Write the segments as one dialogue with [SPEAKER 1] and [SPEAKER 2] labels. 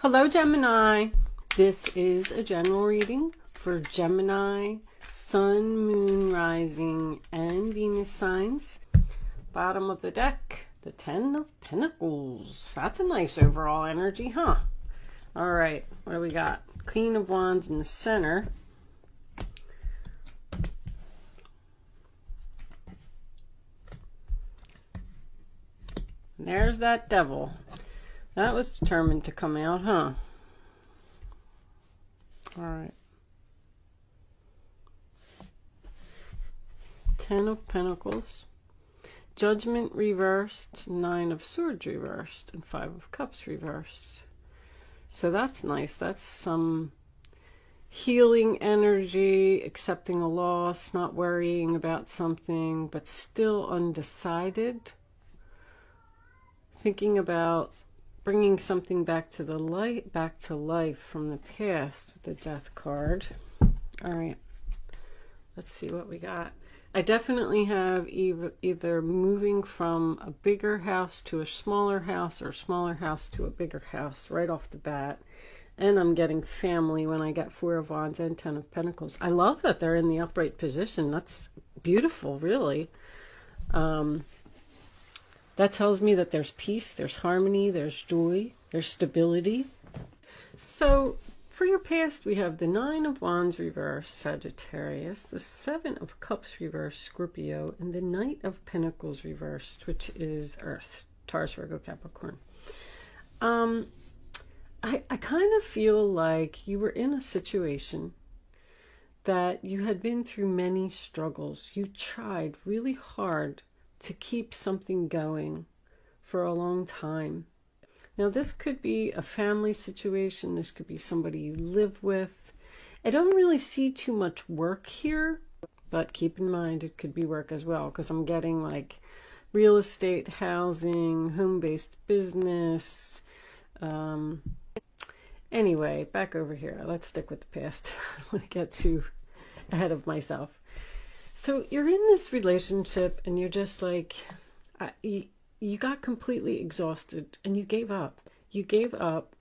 [SPEAKER 1] Hello, Gemini. This is a general reading for Gemini, Sun, Moon, Rising, and Venus signs. Bottom of the deck, the Ten of Pentacles. That's a nice overall energy, huh? All right, what do we got? Queen of Wands in the center. And there's that Devil. That was determined to come out, huh? All right. Ten of Pentacles. Judgment reversed. Nine of Swords reversed. And Five of Cups reversed. So that's nice. That's some healing energy, accepting a loss, not worrying about something, but still undecided. Thinking about bringing something back to the light, back to life from the past with the Death card. All right, let's see what we got. I definitely have either moving from a bigger house to a smaller house, or a smaller house to a bigger house right off the bat. And I'm getting family when I get Four of Wands and Ten of Pentacles. I love that they're in the upright position. That's beautiful, really. That tells me that there's peace, there's harmony, there's joy, there's stability. So for your past, we have the Nine of Wands reversed, Sagittarius, the Seven of Cups reversed, Scorpio, and the Knight of Pentacles reversed, which is Earth, Taurus, Virgo, Capricorn. I kind of feel like you were in a situation that you had been through many struggles. You tried really hard to keep something going for a long time. Now, this could be a family situation. This could be somebody you live with. I don't really see too much work here, but keep in mind it could be work as well, because I'm getting like real estate, housing, home-based business. Anyway, back over here. Let's stick with the past. I don't want to get too ahead of myself. So you're in this relationship and you're just like, you got completely exhausted and you gave up. You gave up.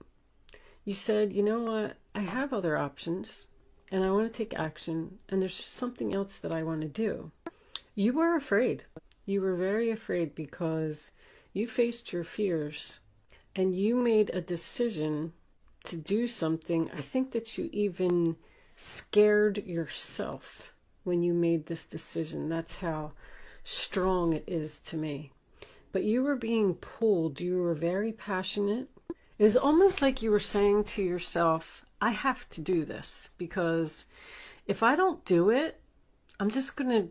[SPEAKER 1] You said, you know what? I have other options and I want to take action, and there's just something else that I want to do. You were afraid. You were very afraid because you faced your fears and you made a decision to do something. I think that you even scared yourself when you made this decision. That's how strong it is to me. But you were being pulled. You were very passionate. It was almost like you were saying to yourself, I have to do this, because if I don't do it, I'm just going to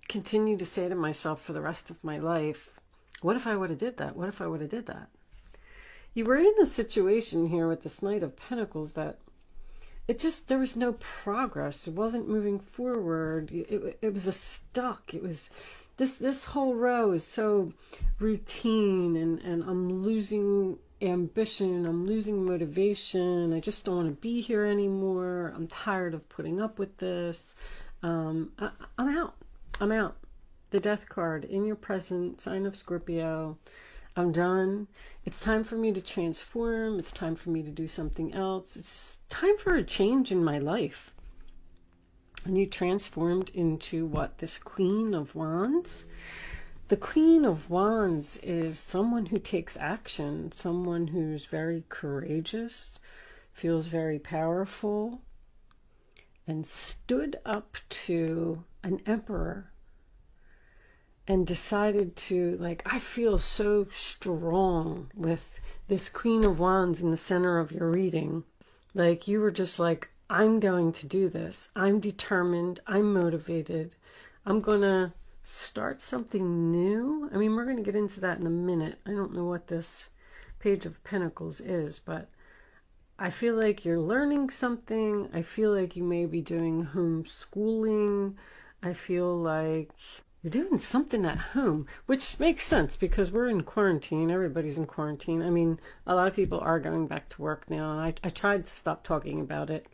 [SPEAKER 1] continue to say to myself for the rest of my life, what if I would have did that? What if I would have did that? You were in a situation here with this Knight of Pentacles that there was no progress. It wasn't moving forward. It was a stuck. It was this whole row is so routine, and I'm losing ambition. I'm losing motivation. I just don't want to be here anymore. I'm tired of putting up with this. I'm out. I'm out. The Death card in your present, sign of Scorpio. I'm done. It's time for me to transform. It's time for me to do something else. It's time for a change in my life. And you transformed into what? This Queen of Wands? The Queen of Wands is someone who takes action, someone who's very courageous, feels very powerful, and stood up to an emperor and decided to, like, I feel so strong with this Queen of Wands in the center of your reading. Like, you were just like, I'm going to do this. I'm determined. I'm motivated. I'm going to start something new. I mean, we're going to get into that in a minute. I don't know what this Page of Pentacles is, but I feel like you're learning something. I feel like you may be doing homeschooling. I feel like you're doing something at home, which makes sense because we're in quarantine. Everybody's in quarantine. I mean, a lot of people are going back to work now, and I tried to stop talking about it,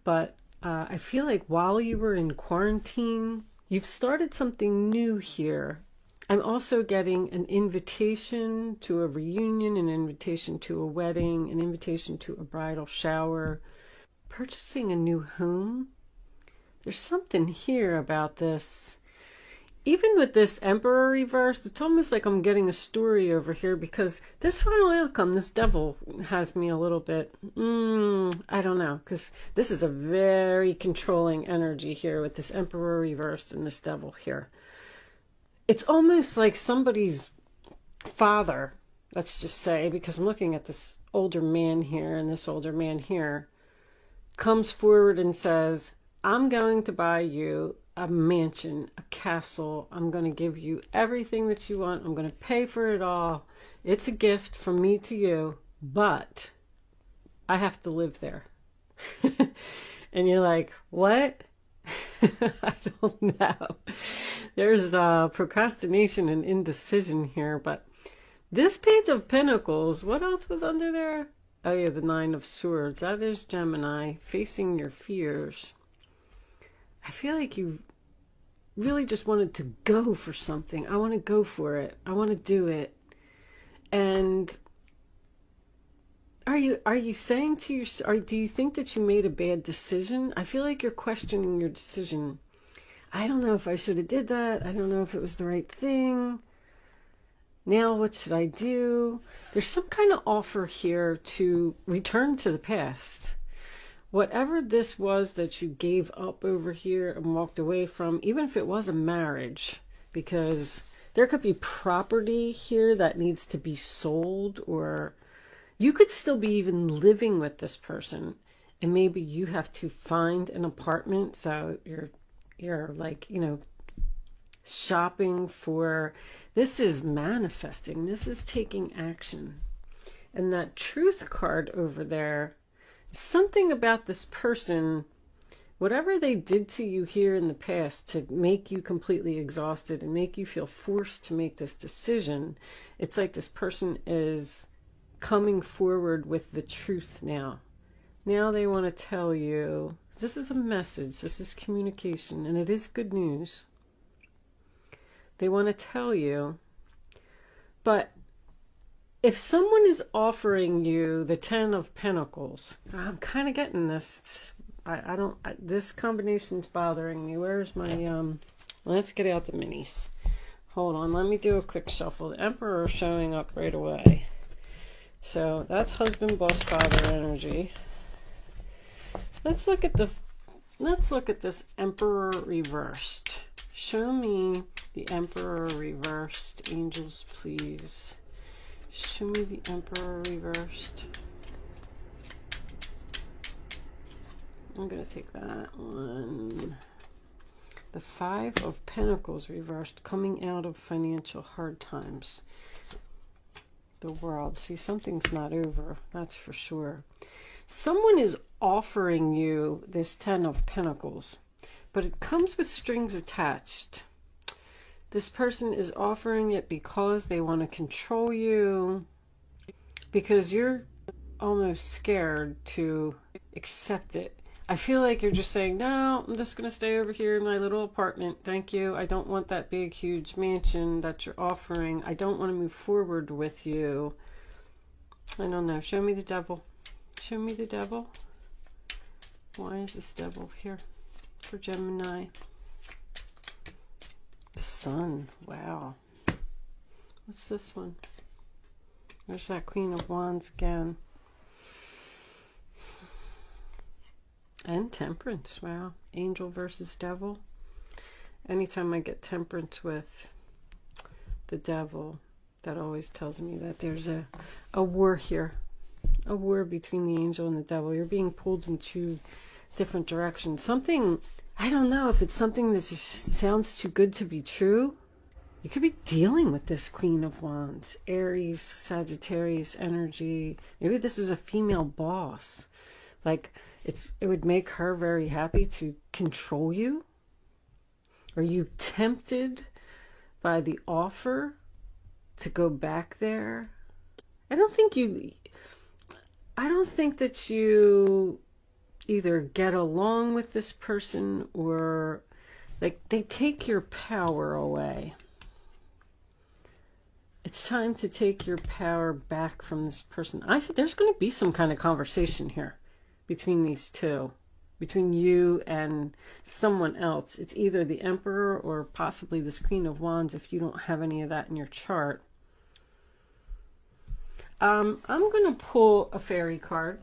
[SPEAKER 1] but I feel like while you were in quarantine, you've started something new here. I'm also getting an invitation to a reunion, an invitation to a wedding, an invitation to a bridal shower, purchasing a new home. There's something here about this. Even with this Emperor reversed, it's almost like I'm getting a story over here, because this final outcome, this devil, has me a little bit, I don't know, because this is a very controlling energy here with this Emperor reversed and this devil here. It's almost like somebody's father, let's just say, because I'm looking at this older man here, and this older man here comes forward and says, I'm going to buy you a mansion, a castle. I'm going to give you everything that you want. I'm going to pay for it all. It's a gift from me to you, but I have to live there. And you're like, what? I don't know. There's procrastination and indecision here, but this Page of Pentacles, what else was under there? Oh yeah, the Nine of Swords. That is Gemini, facing your fears. I feel like you really just wanted to go for something. I want to go for it. I want to do it. And are you saying to yourself, do you think that you made a bad decision? I feel like you're questioning your decision. I don't know if I should have did that. I don't know if it was the right thing. Now what should I do? There's some kind of offer here to return to the past. Whatever this was that you gave up over here and walked away from, even if it was a marriage, because there could be property here that needs to be sold, or you could still be even living with this person, and maybe you have to find an apartment. So you're like, you know, shopping for, this is manifesting, this is taking action. And that Truth card over there, something about this person, whatever they did to you here in the past to make you completely exhausted and make you feel forced to make this decision, it's like this person is coming forward with the truth now. Now they want to tell you, this is a message, this is communication, and it is good news. They want to tell you, but if someone is offering you the Ten of Pentacles, I'm kind of getting this. This combination's bothering me. Where's my, let's get out the minis. Hold on, let me do a quick shuffle. The Emperor showing up right away. So that's husband, boss, father energy. Let's look at this. Let's look at this Emperor reversed. Show me the Emperor reversed. Angels, please. Show me the Emperor reversed. I'm going to take that one. The Five of Pentacles reversed, coming out of financial hard times. The World. See, something's not over, that's for sure. Someone is offering you this Ten of Pentacles, but it comes with strings attached. This person is offering it because they want to control you, because you're almost scared to accept it. I feel like you're just saying, no, I'm just going to stay over here in my little apartment. Thank you. I don't want that big, huge mansion that you're offering. I don't want to move forward with you. I don't know. Show me the devil. Show me the devil. Why is this devil here for Gemini? The Sun. Wow. What's this one? There's that Queen of Wands again. And Temperance. Wow. Angel versus devil. Anytime I get Temperance with the devil, that always tells me that there's a war here. A war between the angel and the devil. You're being pulled in two different directions. Something, I don't know if it's something that just sounds too good to be true. You could be dealing with this Queen of Wands. Aries, Sagittarius energy. Maybe this is a female boss. Like, it would make her very happy to control you. Are you tempted by the offer to go back there? I don't think that you either get along with this person, or like they take your power away. It's time to take your power back from this person. There's going to be some kind of conversation here between these two, between you and someone else. It's either the Emperor or possibly this Queen of Wands if you don't have any of that in your chart. I'm going to pull a fairy card.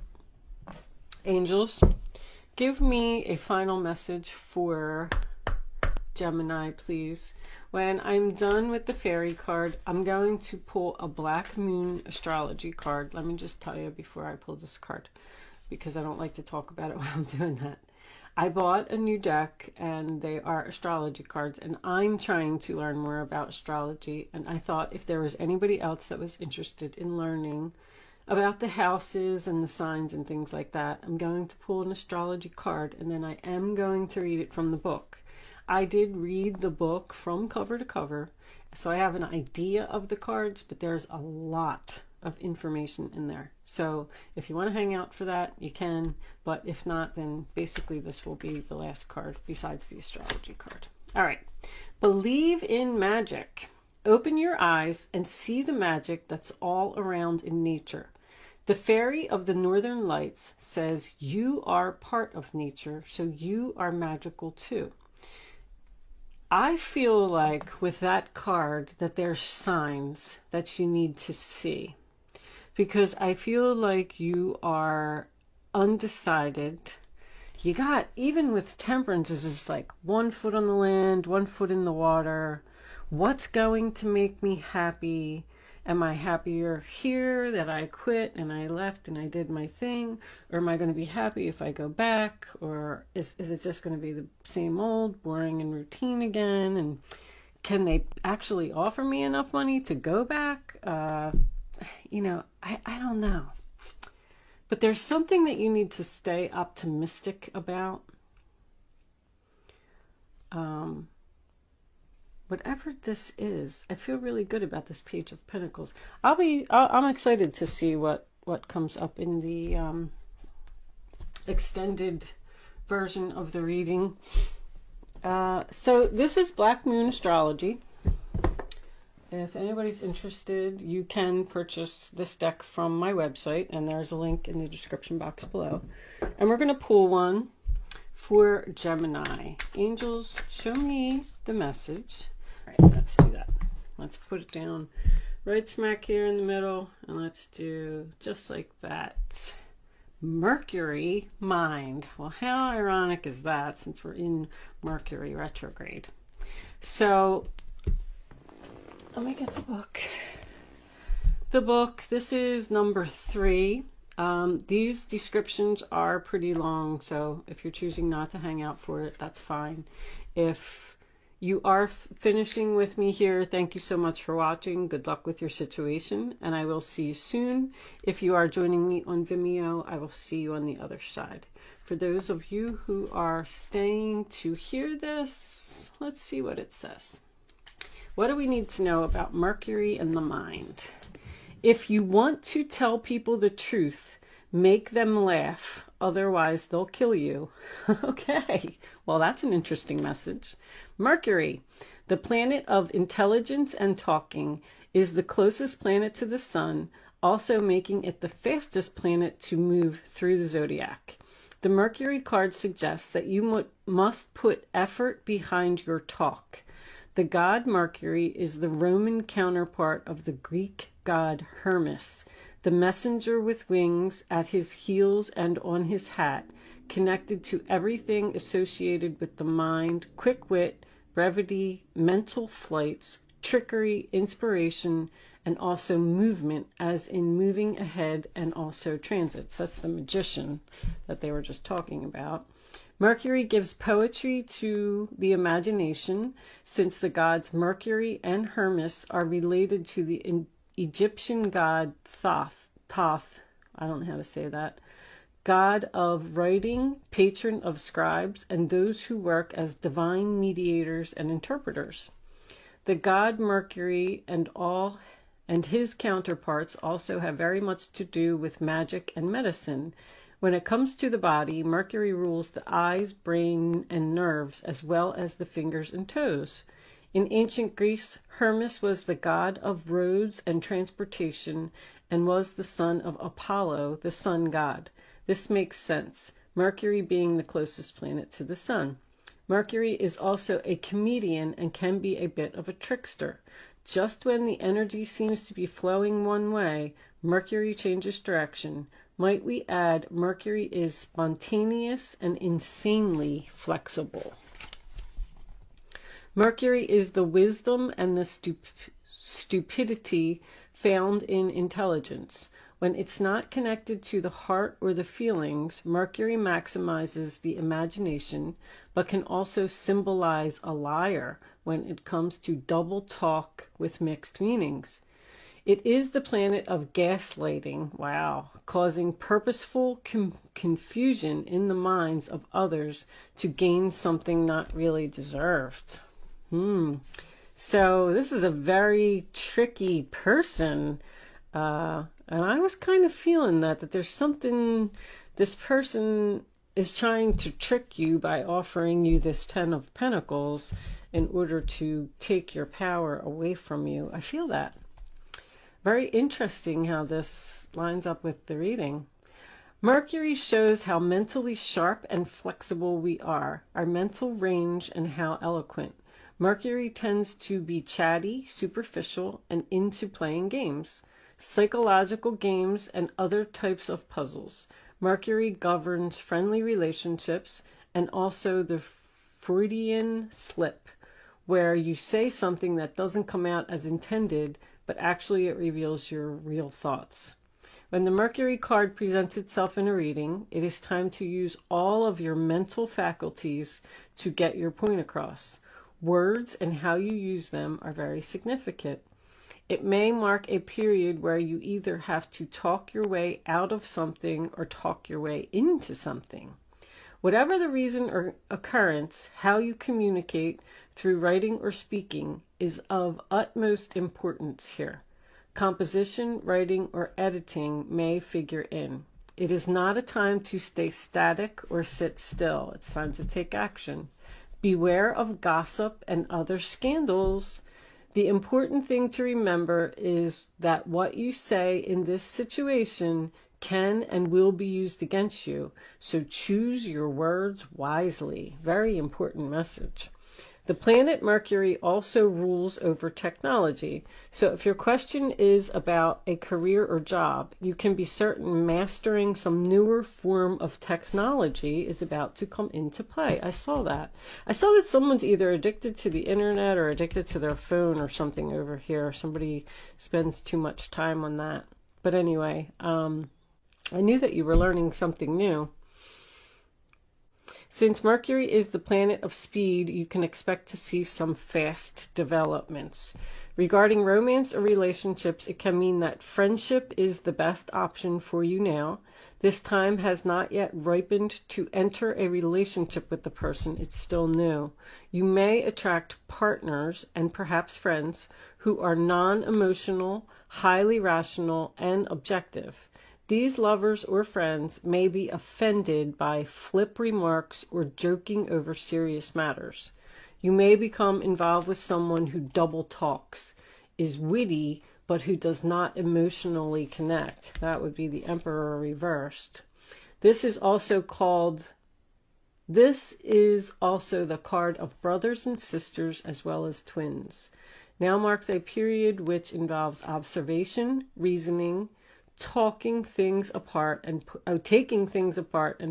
[SPEAKER 1] Angels, give me a final message for Gemini, please. When I'm done with the fairy card, I'm going to pull a black moon astrology card. Let me just tell you before I pull this card, because I don't like to talk about it while I'm doing that. I bought a new deck, and they are astrology cards, and I'm trying to learn more about astrology, and I thought if there was anybody else that was interested in learning about the houses and the signs and things like that, I'm going to pull an astrology card, and then I am going to read it from the book. I did read the book from cover to cover, so I have an idea of the cards, but there's a lot of information in there. So if you want to hang out for that, you can, but if not, then basically this will be the last card besides the astrology card. All right. Believe in magic. Open your eyes and see the magic that's all around in nature. The fairy of the northern lights says you are part of nature, so you are magical too. I feel like with that card that there's signs that you need to see, because I feel like you are undecided. You got, even with temperance, is just like 1 foot on the land, 1 foot in the water. What's going to make me happy? Am I happier here that I quit and I left and I did my thing? Or am I going to be happy if I go back? Or is it just going to be the same old, boring and routine again? And can they actually offer me enough money to go back? You know, I don't know. But there's something that you need to stay optimistic about. Whatever this is, I feel really good about this Page of Pentacles. I'm excited to see what comes up in the extended version of the reading. So this is Black Moon Astrology. If anybody's interested, you can purchase this deck from my website, and there's a link in the description box below. And we're going to pull one for Gemini. Angels, show me the message. All right, let's do that. Let's put it down right smack here in the middle, and let's do just like that. Mercury mind. Well, how ironic is that, since we're in Mercury retrograde? So let me get the book. The book, this is number 3. These descriptions are pretty long, so if you're choosing not to hang out for it, that's fine. If you are finishing with me here, thank you so much for watching. Good luck with your situation, and I will see you soon. If you are joining me on Vimeo, I will see you on the other side. For those of you who are staying to hear this, let's see what it says. What do we need to know about Mercury and the mind? If you want to tell people the truth, make them laugh. Otherwise, they'll kill you. Okay, well, that's an interesting message. Mercury, the planet of intelligence and talking, is the closest planet to the sun, also making it the fastest planet to move through the zodiac. The Mercury card suggests that you must put effort behind your talk. The god Mercury is the Roman counterpart of the Greek god Hermes, the messenger with wings at his heels and on his hat, connected to everything associated with the mind, quick wit, brevity, mental flights, trickery, inspiration, and also movement, as in moving ahead, and also transits. That's the magician that they were just talking about. Mercury gives poetry to the imagination, since the gods Mercury and Hermes are related to the Egyptian god Thoth, I don't know how to say that, god of writing, patron of scribes, and those who work as divine mediators and interpreters. The god Mercury and his counterparts also have very much to do with magic and medicine. When it comes to the body, Mercury rules the eyes, brain, and nerves, as well as the fingers and toes. In ancient Greece, Hermes was the god of roads and transportation and was the son of Apollo, the sun god. This makes sense, Mercury being the closest planet to the sun. Mercury is also a comedian and can be a bit of a trickster. Just when the energy seems to be flowing one way, Mercury changes direction. Might we add, Mercury is spontaneous and insanely flexible. Mercury is the wisdom and the stupidity found in intelligence. When it's not connected to the heart or the feelings, Mercury maximizes the imagination, but can also symbolize a liar when it comes to double talk with mixed meanings. It is the planet of gaslighting, wow, causing purposeful confusion in the minds of others to gain something not really deserved. So this is a very tricky person. And I was kind of feeling that there's something, this person is trying to trick you by offering you this 10 of Pentacles in order to take your power away from you. I feel that. Very interesting how this lines up with the reading. Mercury shows how mentally sharp and flexible we are, our mental range, and how eloquent. Mercury tends to be chatty, superficial, and into playing games, psychological games, and other types of puzzles. Mercury governs friendly relationships and also the Freudian slip, where you say something that doesn't come out as intended, but actually it reveals your real thoughts. When the Mercury card presents itself in a reading, it is time to use all of your mental faculties to get your point across. Words and how you use them are very significant. It may mark a period where you either have to talk your way out of something or talk your way into something. Whatever the reason or occurrence, how you communicate through writing or speaking is of utmost importance here. Composition, writing, or editing may figure in. It is not a time to stay static or sit still. It's time to take action. Beware of gossip and other scandals. The important thing to remember is that what you say in this situation can and will be used against you. So choose your words wisely. Very important message. The planet Mercury also rules over technology. So if your question is about a career or job, you can be certain mastering some newer form of technology is about to come into play. I saw that. I saw that someone's either addicted to the internet or addicted to their phone or something over here. Somebody spends too much time on that. But anyway, I knew that you were learning something new. Since Mercury is the planet of speed, you can expect to see some fast developments. Regarding romance or relationships, it can mean that friendship is the best option for you now. This time has not yet ripened to enter a relationship with the person. It's still new. You may attract partners and perhaps friends who are non-emotional, highly rational, and objective. These lovers or friends may be offended by flip remarks or joking over serious matters. You may become involved with someone who double talks, is witty, but who does not emotionally connect. That would be the Emperor reversed. This is also the card of brothers and sisters as well as twins. Now marks a period which involves observation, reasoning, taking things apart and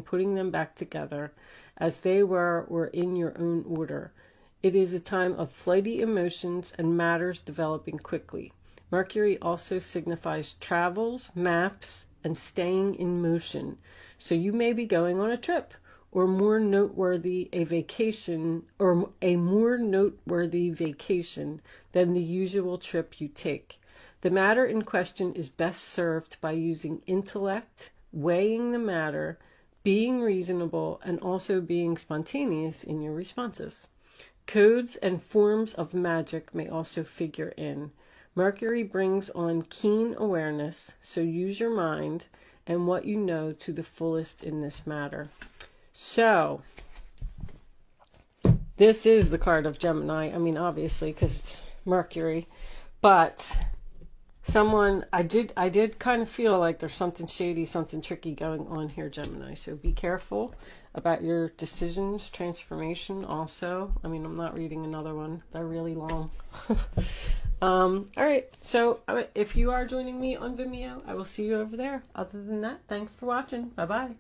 [SPEAKER 1] putting them back together as they were or in your own order. It is a time of flighty emotions and matters developing quickly. Mercury also signifies travels, maps, and staying in motion. So you may be going on a trip or a more noteworthy vacation than the usual trip you take. The matter in question is best served by using intellect, weighing the matter, being reasonable, and also being spontaneous in your responses. Codes and forms of magic may also figure in. Mercury brings on keen awareness, so use your mind and what you know to the fullest in this matter. So, This is the card of Gemini. I mean, obviously, because it's Mercury. But someone, I did kind of feel like there's something shady, something tricky going on here, Gemini. So be careful about your decisions, transformation also. I mean, I'm not reading another one. They're really long. All right. So if you are joining me on Vimeo, I will see you over there. Other than that, thanks for watching. Bye-bye.